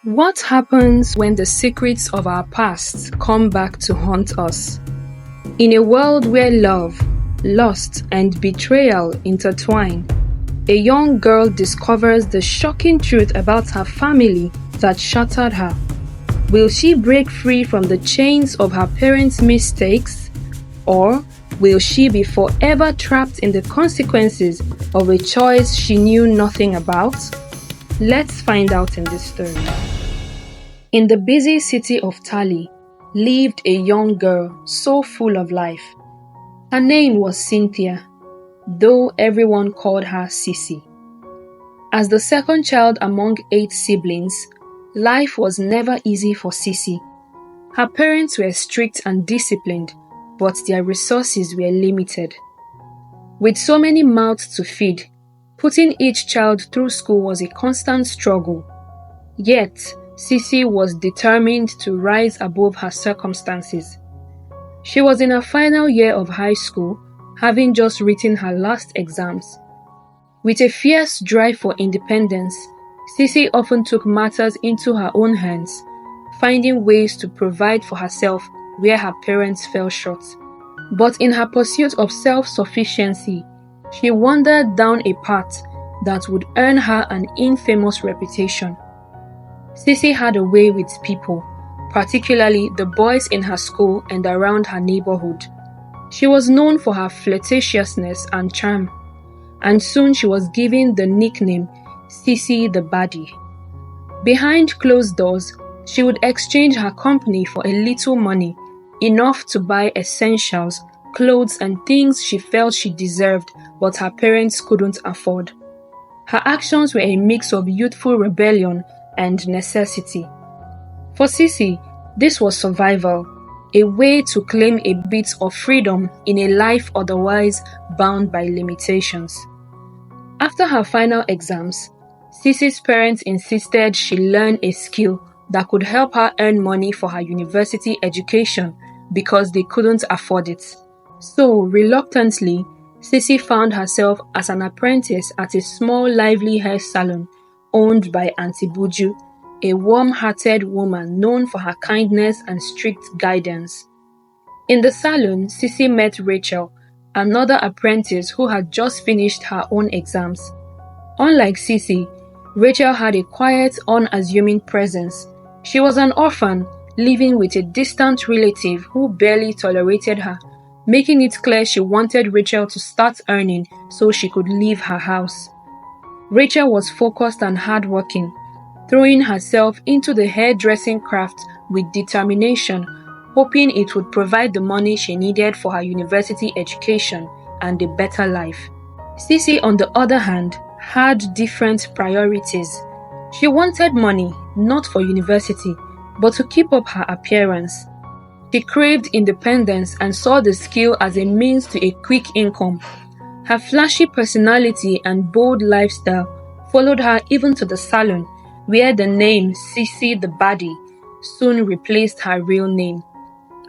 What happens when the secrets of our past come back to haunt us? In a world where love, lust, and betrayal intertwine, a young girl discovers the shocking truth about her family that shattered her. Will she break free from the chains of her parents' mistakes? Or will she be forever trapped in the consequences of a choice she knew nothing about? Let's find out in this story. In the busy city of Tali lived a young girl so full of life. Her name was Cynthia, though everyone called her Ceecee. As the second child among 8 siblings, life was never easy for Ceecee. Her parents were strict and disciplined, but their resources were limited. With so many mouths to feed, putting each child through school was a constant struggle. Yet, Ceecee was determined to rise above her circumstances. She was in her final year of high school, having just written her last exams. With a fierce drive for independence, Ceecee often took matters into her own hands, finding ways to provide for herself where her parents fell short. But in her pursuit of self-sufficiency, she wandered down a path that would earn her an infamous reputation. Ceecee had a way with people, particularly the boys in her school and around her neighborhood. She was known for her flirtatiousness and charm, and soon she was given the nickname Ceecee the Baddie. Behind closed doors, she would exchange her company for a little money, enough to buy essentials, clothes, and things she felt she deserved but her parents couldn't afford. Her actions were a mix of youthful rebellion and necessity. For Ceecee, this was survival, a way to claim a bit of freedom in a life otherwise bound by limitations. After her final exams, Ceecee's parents insisted she learn a skill that could help her earn money for her university education because they couldn't afford it. So, reluctantly, Ceecee found herself as an apprentice at a small lively hair salon owned by Auntie Buju, a warm-hearted woman known for her kindness and strict guidance. In the salon, Ceecee met Rachel, another apprentice who had just finished her own exams. Unlike Ceecee, Rachel had a quiet, unassuming presence. She was an orphan, living with a distant relative who barely tolerated her, making it clear she wanted Rachel to start earning so she could leave her house. Rachel was focused and hardworking, throwing herself into the hairdressing craft with determination, hoping it would provide the money she needed for her university education and a better life. Ceecee, on the other hand, had different priorities. She wanted money, not for university, but to keep up her appearance. She craved independence and saw the skill as a means to a quick income. Her flashy personality and bold lifestyle followed her even to the salon, where the name Ceecee the Baddie soon replaced her real name.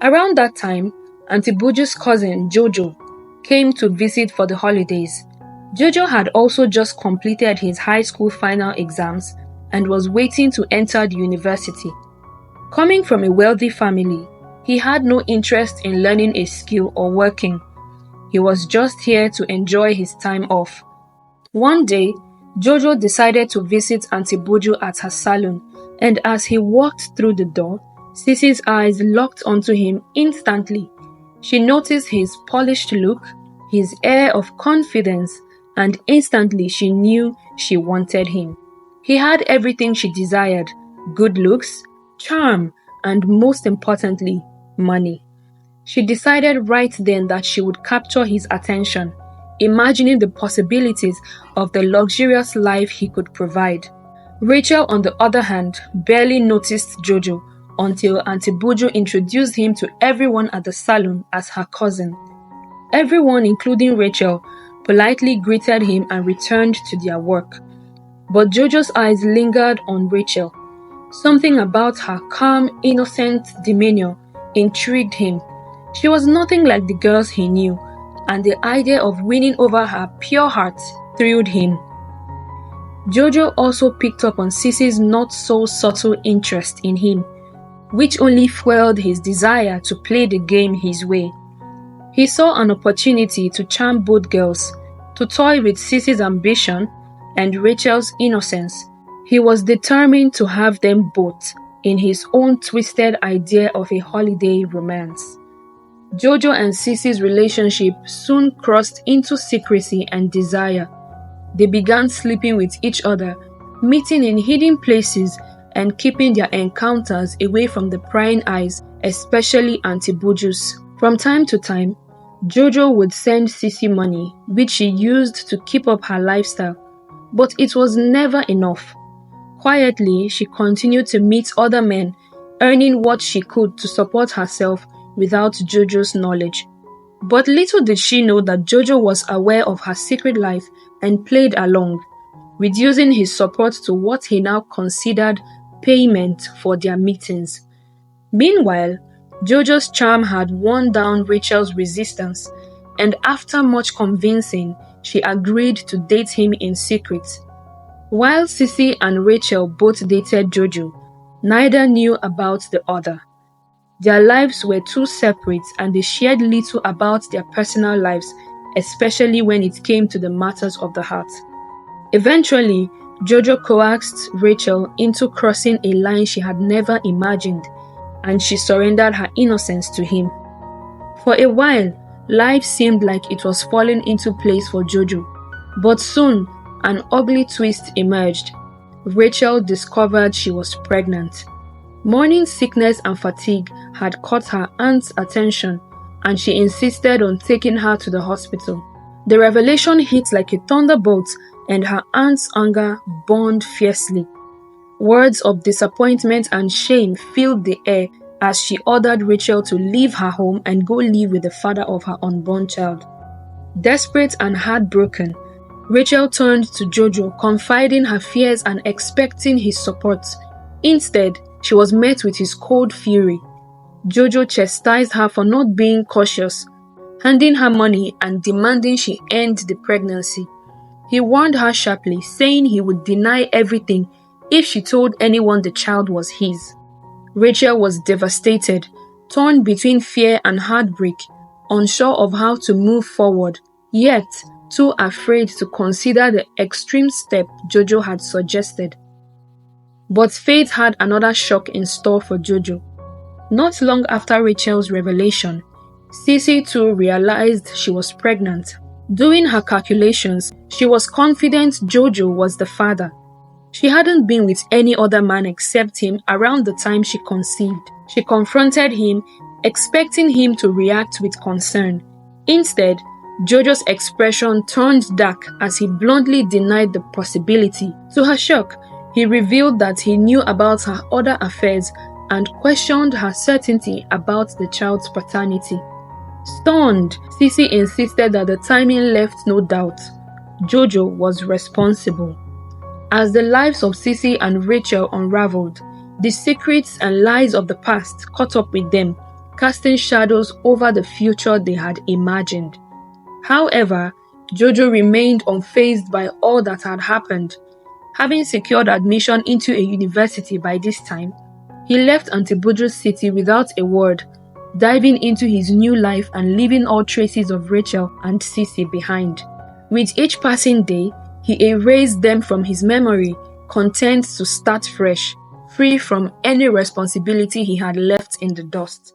Around that time, Auntie Buju's cousin Jojo came to visit for the holidays. Jojo had also just completed his high school final exams and was waiting to enter the university. Coming from a wealthy family, he had no interest in learning a skill or working. He was just here to enjoy his time off. One day, Jojo decided to visit Auntie Buju at her salon, and as he walked through the door, Ceecee's eyes locked onto him instantly. She noticed his polished look, his air of confidence, and instantly she knew she wanted him. He had everything she desired: good looks, charm, and most importantly, money. She decided right then that she would capture his attention, imagining the possibilities of the luxurious life he could provide. Rachel, on the other hand, barely noticed Jojo until Auntie Buju introduced him to everyone at the salon as her cousin. Everyone, including Rachel, politely greeted him and returned to their work. But Jojo's eyes lingered on Rachel. Something about her calm, innocent demeanor intrigued him. She was nothing like the girls he knew, and the idea of winning over her pure heart thrilled him. Jojo also picked up on Ceecee's not so subtle interest in him, which only fueled his desire to play the game his way. He saw an opportunity to charm both girls, to toy with Ceecee's ambition and Rachel's innocence. He was determined to have them both in his own twisted idea of a holiday romance. Jojo and Ceecee's relationship soon crossed into secrecy and desire. They began sleeping with each other, meeting in hidden places, and keeping their encounters away from the prying eyes, especially Auntie Buju's. From time to time, Jojo would send Ceecee money, which she used to keep up her lifestyle, but it was never enough. Quietly, she continued to meet other men, earning what she could to support herself without Jojo's knowledge. But little did she know that Jojo was aware of her secret life and played along, reducing his support to what he now considered payment for their meetings. Meanwhile, Jojo's charm had worn down Rachel's resistance, and after much convincing, she agreed to date him in secret. While Ceecee and Rachel both dated Jojo, neither knew about the other. Their lives were too separate and they shared little about their personal lives, especially when it came to the matters of the heart. Eventually, Jojo coaxed Rachel into crossing a line she had never imagined, and she surrendered her innocence to him. For a while, life seemed like it was falling into place for Jojo, but soon an ugly twist emerged. Rachel discovered she was pregnant. Morning sickness and fatigue had caught her aunt's attention, and she insisted on taking her to the hospital. The revelation hit like a thunderbolt, and her aunt's anger burned fiercely. Words of disappointment and shame filled the air as she ordered Rachel to leave her home and go live with the father of her unborn child. Desperate and heartbroken, Rachel turned to Jojo, confiding her fears and expecting his support. Instead, she was met with his cold fury. Jojo chastised her for not being cautious, handing her money and demanding she end the pregnancy. He warned her sharply, saying he would deny everything if she told anyone the child was his. Rachel was devastated, torn between fear and heartbreak, unsure of how to move forward, yet too afraid to consider the extreme step Jojo had suggested. But fate had another shock in store for Jojo. Not long after Rachel's revelation, Ceecee too realized she was pregnant. Doing her calculations, she was confident Jojo was the father. She hadn't been with any other man except him around the time she conceived. She confronted him, expecting him to react with concern. Instead, Jojo's expression turned dark as he bluntly denied the possibility. To her shock, he revealed that he knew about her other affairs and questioned her certainty about the child's paternity. Stunned, Ceecee insisted that the timing left no doubt. Jojo was responsible. As the lives of Ceecee and Rachel unraveled, the secrets and lies of the past caught up with them, casting shadows over the future they had imagined. However, Jojo remained unfazed by all that had happened. Having secured admission into a university by this time, he left Auntie Buju's city without a word, diving into his new life and leaving all traces of Rachel and Ceecee behind. With each passing day, he erased them from his memory, content to start fresh, free from any responsibility he had left in the dust.